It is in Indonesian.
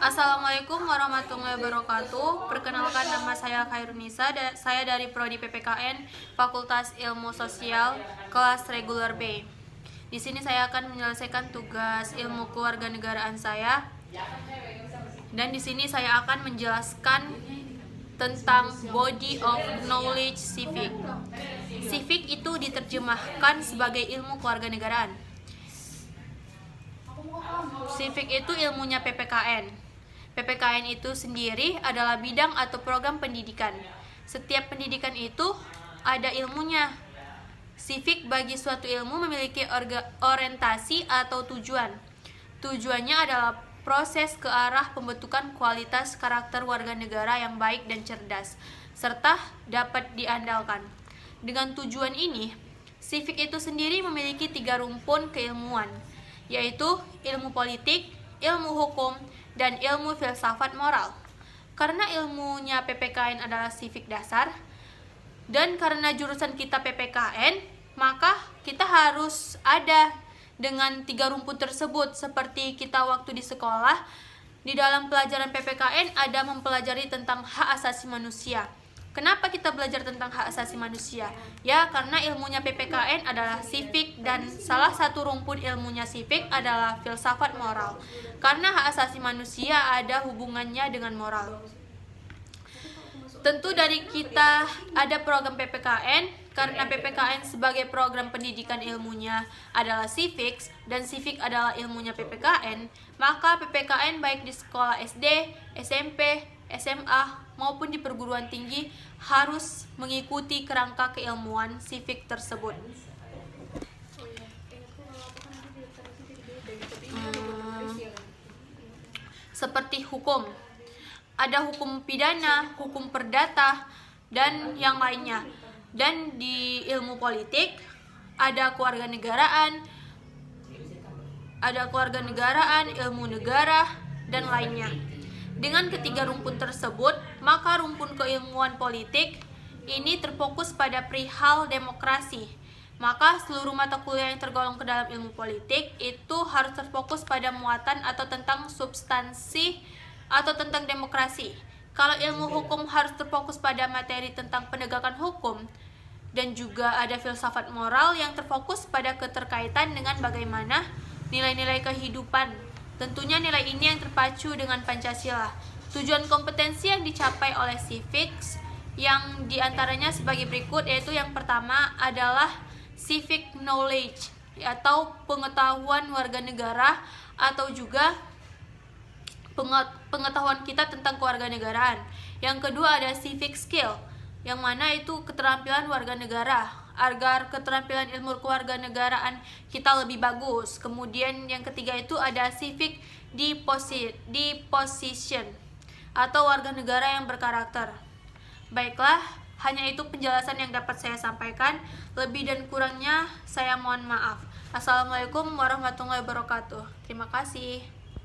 Assalamualaikum warahmatullahi wabarakatuh. Perkenalkan, nama saya Khairunisa. Saya dari Prodi PPKN Fakultas Ilmu Sosial kelas reguler B. Di sini saya akan menyelesaikan tugas ilmu kewarganegaraan saya. Dan di sini saya akan menjelaskan tentang body of knowledge civic. Civic itu diterjemahkan sebagai ilmu kewarganegaraan. Civic itu ilmunya PPKN. PPKN itu sendiri adalah bidang atau program pendidikan. Setiap pendidikan itu ada ilmunya. Civic bagi suatu ilmu memiliki orientasi atau tujuan. Tujuannya adalah proses ke arah pembentukan kualitas karakter warga negara yang baik dan cerdas, serta dapat diandalkan. Dengan tujuan ini, civic itu sendiri memiliki 3 rumpun keilmuan, yaitu ilmu politik, ilmu hukum, dan ilmu filsafat moral. Karena ilmunya PPKN adalah civic dasar, dan karena jurusan kita PPKN, maka kita harus ada dengan 3 rumpun tersebut. Seperti kita waktu di sekolah, di dalam pelajaran PPKN ada mempelajari tentang hak asasi manusia. Kenapa kita belajar tentang hak asasi manusia? Ya, karena ilmunya PPKN adalah civic dan salah satu rumpun ilmunya civic adalah filsafat moral. Karena hak asasi manusia ada hubungannya dengan moral. Tentu dari kita ada program PPKN, karena PPKN sebagai program pendidikan ilmunya adalah civics dan civic adalah ilmunya PPKN, maka PPKN baik di sekolah SD, SMP, SMA maupun di perguruan tinggi harus mengikuti kerangka keilmuan civic tersebut. Seperti hukum, ada hukum pidana, hukum perdata, dan yang lainnya. Dan di ilmu politik ada kewarganegaraan, ilmu negara, dan lainnya. Dengan ketiga rumpun tersebut, maka rumpun keilmuan politik ini terfokus pada perihal demokrasi. Maka seluruh mata kuliah yang tergolong ke dalam ilmu politik itu harus terfokus pada muatan atau tentang substansi atau tentang demokrasi. Kalau ilmu hukum harus terfokus pada materi tentang penegakan hukum, dan juga ada filsafat moral yang terfokus pada keterkaitan dengan bagaimana nilai-nilai kehidupan. Tentunya nilai ini yang terpacu dengan Pancasila. Tujuan kompetensi yang dicapai oleh civics yang diantaranya sebagai berikut, yaitu yang pertama adalah civic knowledge atau pengetahuan warga negara, atau juga pengetahuan kita tentang kewarganegaraan. Yang kedua ada civic skill, yang mana itu keterampilan warga negara agar keterampilan ilmu kewarganegaraan kita lebih bagus. Kemudian yang ketiga itu ada civic disposition atau warga negara yang berkarakter. Baiklah, hanya itu penjelasan yang dapat saya sampaikan. Lebih dan kurangnya saya mohon maaf. Assalamualaikum warahmatullahi wabarakatuh. Terima kasih.